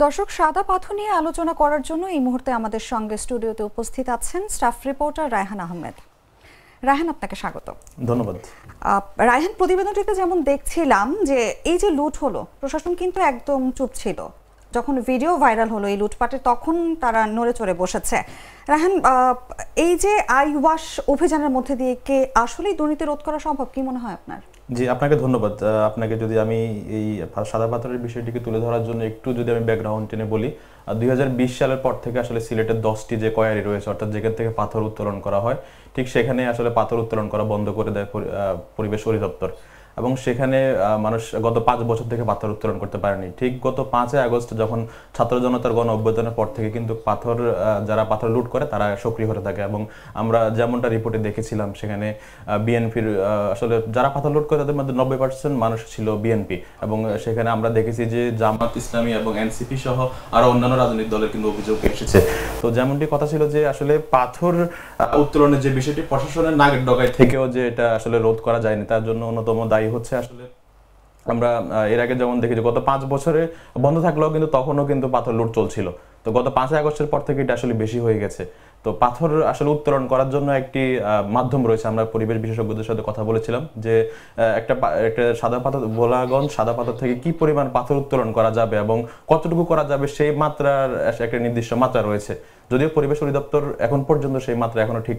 দর্শক, সাদা পাথর নিয়ে আলোচনা করার জন্য এই মুহূর্তে আমাদের সঙ্গে স্টুডিওতে উপস্থিত আছেন স্টাফ রিপোর্টার রায়হান আহমেদ। রায়হান, আপনাকে স্বাগত। ধন্যবাদ। রায়হান, প্রতিবেদনটিতে যেমন দেখছিলাম যে এই যে লুট হলো, প্রশাসন কিন্তু একদম চুপ ছিল। যখন ভিডিও ভাইরাল হলো এই লুটপাটের, তখন তারা নড়ে চড়ে বসেছে। রায়হান, এই যে আই ওয়াশ অভিযানের মধ্যে দিয়ে কে আসলেই দুর্নীতি রোধ করা সম্ভব, কি মনে হয় আপনার? জি, আপনাকে ধন্যবাদ। আপনাকে যদি আমি এই সাদা পাথরের বিষয়টিকে তুলে ধরার জন্য একটু যদি আমি ব্যাকগ্রাউন্ড টেনে বলি, 2020 সালের পর থেকে আসলে সিলেটের 10টি যে কয়ারি রয়েছে, অর্থাৎ যেখান থেকে পাথর উত্তোলন করা হয়, ঠিক সেখানে আসলে পাথর উত্তোলন করা বন্ধ করে দেয় পরিবেশ অধিদপ্তর। এবং সেখানে মানুষ গত 5 বছর থেকে পাথর উত্তোলন করতে পারেনি। ঠিক গত 5 আগস্ট যখন ছাত্র জনতার গণ অভ্যুত্থানের পর থেকে কিন্তু যারা পাথর লুট করে তারা সক্রিয় হতে থাকে। এবং আমরা যেমনটা রিপোর্টে দেখেছিলাম, সেখানে বিএনপির আসলে যারা পাথর লুট করে তাদের মধ্যে 90% মানুষ ছিল বিএনপি। এবং সেখানে আমরা দেখেছি যে জামাত ইসলামী এবং এনসিপি সহ আরো অন্যান্য রাজনৈতিক দলের কিন্তু অভিযোগ এসেছে। তো যেমনটি কথা ছিল যে আসলে পাথর উত্তোলনের যে বিষয়টি প্রশাসনের নাগের ডগায় থেকেও যে এটা আসলে রোধ করা যায়নি, তার জন্য অন্যতম দায়ী হচ্ছে আসলে আমরা এর আগে যেমন দেখি যে গত 5 বছরে বন্ধ থাকলেও কিন্তু তখনও কিন্তু পাথর লুট চলছিল। তো গত 5 আগস্টের পর থেকে এটা আসলে বেশি হয়ে গেছে। তো পাথর আসলে উত্তোলন করার জন্য একটি মাধ্যম রয়েছে। আমরা পরিবেশ বিশেষজ্ঞদের সাথে কথা বলেছিলাম যে একটা সাদা পাথর, ভোলাগঞ্জ সাদা পাথর থেকে কি পরিমাণ পাথর উত্তোলন করা যাবে এবং কতটুকু করা যাবে, সেই মাত্রার একটা নির্দিষ্ট মাত্রা রয়েছে। যদিও পরিবেশ অধিদপ্তর এখন পর্যন্ত সেই মাত্রা এখনো ঠিক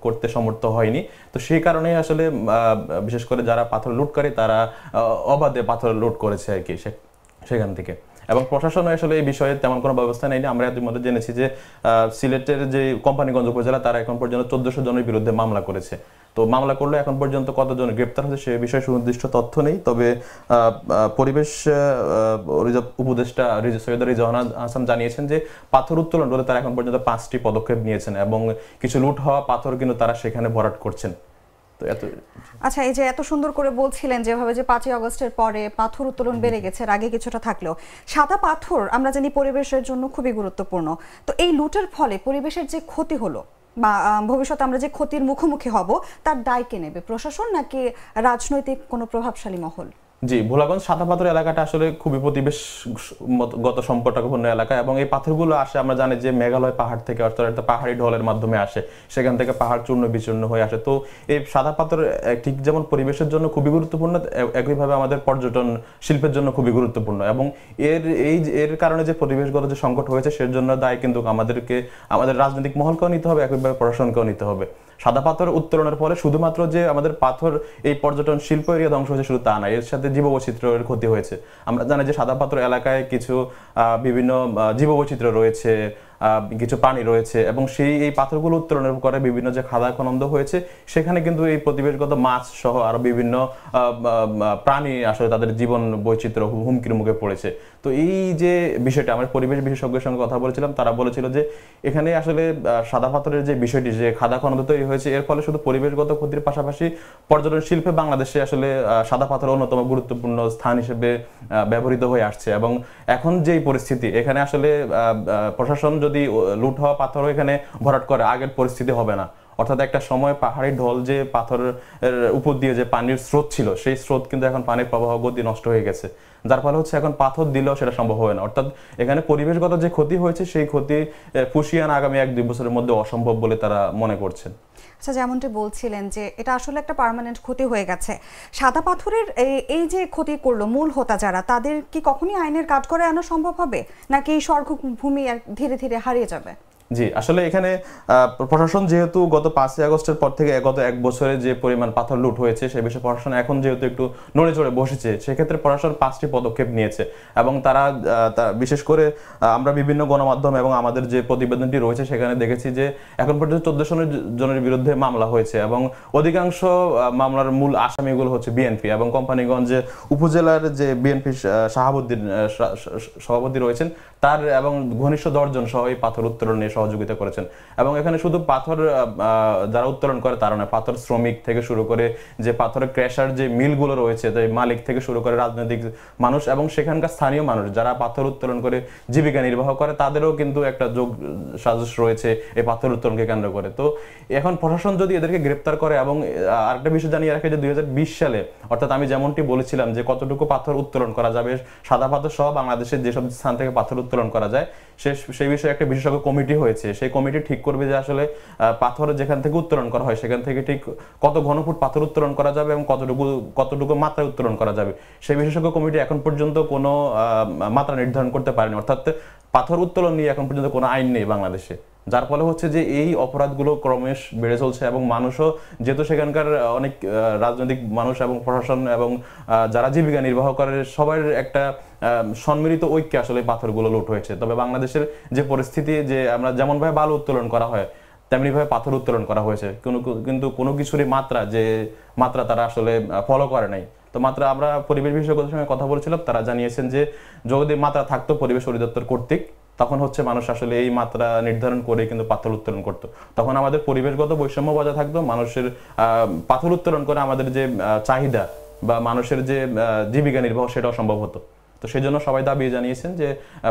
করতে সমর্থ হয়নি। তো সেই কারণেই আসলে বিশেষ করে যারা পাথর লুট করে তারা অবাধে পাথর লুট করেছে আর কি সেখান থেকে। এবং প্রশাসন আসলে এই বিষয়ে তেমন কোনো ব্যবস্থা নেয়নি। আমরা ইতিমধ্যে জেনেছি যে সিলেটের যে কোম্পানিগঞ্জ উপজেলা, তারা এখন পর্যন্ত 1400 জনের বিরুদ্ধে মামলা করেছে। তো মামলা করলে এখন পর্যন্ত কতজন গ্রেপ্তার হয়েছে সে বিষয়ে সুনির্দিষ্ট তথ্য নেই। তবে পরিবেশ উপদেষ্টা সৈয়দ রিজওয়ানা হাসান জানিয়েছেন যে পাথর উত্তোলন রোধে তারা এখন পর্যন্ত 5টি পদক্ষেপ নিয়েছেন এবং কিছু লুট হওয়া পাথর কিন্তু তারা সেখানে ভরাট করছেন। আচ্ছা, এই যে এত সুন্দর করে বলছিলেন যেভাবে যে 5 আগস্টের পরে পাথর উত্তোলন বেড়ে গেছে, আগে কিছুটা থাকলেও সাদা পাথর আমরা জানি পরিবেশের জন্য খুবই গুরুত্বপূর্ণ। তো এই লুটের ফলে পরিবেশের যে ক্ষতি হলো বা ভবিষ্যতে আমরা যে ক্ষতির মুখোমুখি হব, তার দায় কে নেবে? প্রশাসন নাকি রাজনৈতিক কোনো প্রভাবশালী মহল? জি, ভোলাগঞ্জ সাদা পাথর এলাকাটা আসলে খুবই পরিবেশগত সম্পর্কপূর্ণ এলাকা এবং এই পাথরগুলো আসে, আমরা জানি যে মেঘালয় পাহাড় থেকে, অর্থাৎ পাহাড়ি ঢলের মাধ্যমে আসে, সেখান থেকে পাহাড় চূর্ণ বিচূর্ণ হয়ে আসে। তো এই সাদা পাথর ঠিক যেমন পরিবেশের জন্য খুবই গুরুত্বপূর্ণ, একইভাবে আমাদের পর্যটন শিল্পের জন্য খুবই গুরুত্বপূর্ণ। এবং এর কারণে যে পরিবেশগত যে সংকট হয়েছে সের জন্য দায় কিন্তু আমাদের রাজনৈতিক মহলকেও নিতে হবে, একইভাবে প্রশাসনকেও নিতে হবে। সাদা পাথর উত্তোলনের ফলে শুধুমাত্র যে আমাদের পাথর এই পর্যটন শিল্প এরিয়া ধ্বংস হয়েছে শুধু তা না, এর সাথে জীববৈচিত্র্যের ক্ষতি হয়েছে। আমরা জানি যে সাদা পাথর এলাকায় কিছু বিভিন্ন জীববৈচিত্র্য রয়েছে, কিছু প্রাণী রয়েছে এবং এই পাথরগুলো উত্তোলনের পরে বিভিন্ন যে খাদা খনন হয়েছে, সেখানে কিন্তু এই পরিবেশগত মাছ সহ আরো বিভিন্ন প্রাণী আসলে তাদের জীবন বৈচিত্র্য হুমকির মুখে পড়েছে। তো এই যে বিষয়টা আমরা পরিবেশ বিশেষজ্ঞের সঙ্গে কথা বলেছিলাম, তারা বলেছিল যে এখানে আসলে সাদা পাথরের যে বিষয়টি, যে খাদা খনন তৈরি হয়েছে, এর ফলে শুধু পরিবেশগত ক্ষতির পাশাপাশি পর্যটন শিল্পে বাংলাদেশে আসলে সাদা পাথর অন্যতম গুরুত্বপূর্ণ স্থান হিসেবে ব্যবহৃত হয়ে আসছে। এবং এখন যেই পরিস্থিতি, এখানে আসলে প্রশাসন যদি লুট হওয়া পাথরও এখানে ভরাট করে, আগের পরিস্থিতি হবে না। অর্থাৎ একটা সময় পাহাড়ি ঢল যে পাথরের উপর দিয়ে যে পানির স্রোত ছিল, সেই স্রোত কিন্তু এখন পানির প্রবাহ গতি নষ্ট হয়ে গেছে, যার ফলে হচ্ছে এখন পাথর দিলেও সেটা সম্ভব হবে না। অর্থাৎ এখানে পরিবেশগত যে ক্ষতি হয়েছে সেই ক্ষতি পুষিয়ে আনা আগামী 1-2 বছরের মধ্যে অসম্ভব বলে তারা মনে করছেন। আচ্ছা, যেমনটি বলছিলেন যে এটা আসলে একটা পার্মানেন্ট ক্ষতি হয়ে গেছে, সাদা পাথরের এই যে ক্ষতি করলো মূল হোতা যারা, তাদের কি কখনই আইনের কাঠগড়ে আনা সম্ভব হবে, নাকি এই স্বর্গভূমি ধীরে ধীরে হারিয়ে যাবে? জি, আসলে এখানে প্রশাসন যেহেতু গত 5 আগস্টের পর থেকে গত 1 বছরে যে পরিমাণ পাথর লুট হয়েছে সে বিষয়ে প্রশাসন এখন যেহেতু একটু নড়ে চড়ে বসেছে, সেক্ষেত্রে প্রশাসন 5টি পদক্ষেপ নিয়েছে। এবং তারা বিশেষ করে আমরা বিভিন্ন গণমাধ্যম এবং আমাদের যে প্রতিবেদনটি রয়েছে সেখানে দেখেছি যে এখন পর্যন্ত 1400 জনের বিরুদ্ধে মামলা হয়েছে এবং অধিকাংশ মামলার মূল আসামিগুলো হচ্ছে বিএনপি। এবং কোম্পানিগঞ্জ উপজেলার যে বিএনপি সভাপতি রয়েছেন, তার এবং ঘনিষ্ঠ 10 জন সহ এই পাথর উত্তোলনে সহযোগিতা করেছেন। এবং এখানে শুধু পাথর যারা উত্তোলন করে তারা নয়, পাথর শ্রমিক থেকে শুরু করে যে পাথরের ক্র্যাশার যে মিলগুলো রয়েছে, মালিক থেকে শুরু করে রাজনৈতিক মানুষ এবং সেখানকার স্থানীয় মানুষ যারা পাথর উত্তোলন করে জীবিকা নির্বাহ করে, তাদেরও কিন্তু একটা যোগ সাজস রয়েছে এই পাথর উত্তোলনকে কেন্দ্র করে। তো এখন প্রশাসন যদি এদেরকে গ্রেপ্তার করে, এবং আরেকটা বিষয় জানিয়ে রাখে যে 2020 সালে, অর্থাৎ আমি যেমনটি বলেছিলাম যে কতটুকু পাথর উত্তোলন করা যাবে, সাদা পাথর সহ বাংলাদেশের যেসব স্থান থেকে পাথর উত্তোলন করা যায়, সেই বিষয়ে একটা বিশেষজ্ঞ কমিটি হয়েছে। সেই কমিটি ঠিক করবে যে আসলে পাথর যেখান থেকে উত্তোলন করা হয় সেখান থেকে ঠিক কত ঘনফুট পাথর উত্তোলন করা যাবে এবং কতটুকু মাত্রায় উত্তোলন করা যাবে। সেই বিশেষজ্ঞ কমিটি এখন পর্যন্ত কোনো মাত্রা নির্ধারণ করতে পারেনি, অর্থাৎ পাথর উত্তোলন নিয়ে এখন পর্যন্ত কোনো আইন নেই বাংলাদেশে, যার ফলে হচ্ছে যে এই অপরাধগুলো ক্রমেশ বেড়ে চলছে। এবং মানুষও যেহেতু সেখানকার অনেক রাজনৈতিক মানুষ এবং প্রশাসন এবং যারা জীবিকা নির্বাহ করে সবার একটা সম্মিলিত ঐক্যে আসলে পাথরগুলো লুট হয়েছে। তবে বাংলাদেশের যে পরিস্থিতি, যে আমরা যেমনভাবে বালু উত্তোলন করা হয় তেমনিভাবে পাথর উত্তোলন করা হয়েছে, কিন্তু কোনো কিছুরই মাত্রা তারা আসলে ফলো করে নাই। তো মাত্রা আমরা পরিবেশ বিশেষজ্ঞদের সঙ্গে কথা বলেছিলাম, তারা জানিয়েছেন যে যদি মাত্রা থাকতো পরিবেশ অধিদপ্তর কর্তৃক, তখন হচ্ছে মানুষ আসলে এই মাত্রা নির্ধারণ করে কিন্তু পাথর উত্তোলন করতো। তখন আমাদের পরিবেশগত বৈষম্য বজায় থাকতো, মানুষের পাথর উত্তোলন করে আমাদের যে চাহিদা বা মানুষের যে জীবিকা নির্বাহ সেটাও সম্ভব হতো। তো সেই জন্য সবাই দাবি জানিয়েছেন যে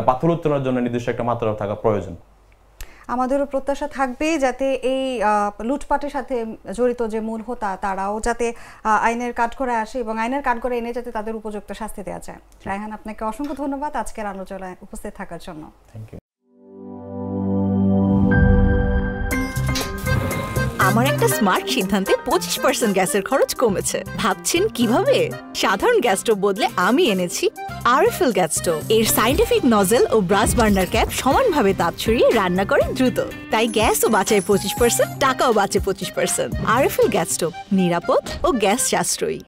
পাথর উত্তোলনের জন্য নির্দিষ্ট একটা মাত্রা থাকা প্রয়োজন। আমাদেরও প্রত্যাশা থাকবে যাতে এই লুটপাটের সাথে জড়িত যে মূল হোতা তারাও যাতে আইনের কাঠগড়ায় আসে এবং আইনের কাঠগড়ায় এনে যাতে তাদের উপযুক্ত শাস্তি দেওয়া যায়। রায়হান, আপনাকে অসংখ্য ধন্যবাদ আজকের আলোচনায় উপস্থিত থাকার জন্য। Thank you. আমার একটা স্মার্ট সিদ্ধান্তে 25% গ্যাসের খরচ কমেছে। ভাবছেন কিভাবে? সাধারণ গ্যাস স্টোভ বদলে আমি এনেছি আরএফএল গ্যাস স্টোভ। এর সাইন্টিফিক নজল ও ব্রাস বার্নার ক্যাপ সমানভাবে তাপ ছড়িয়ে রান্না করে দ্রুত, তাই গ্যাসও বাঁচায় 25%, টাকাও বাঁচে 25%। আরএফএল গ্যাস স্টোভ নিরাপদ ও গ্যাস সাশ্রয়ী।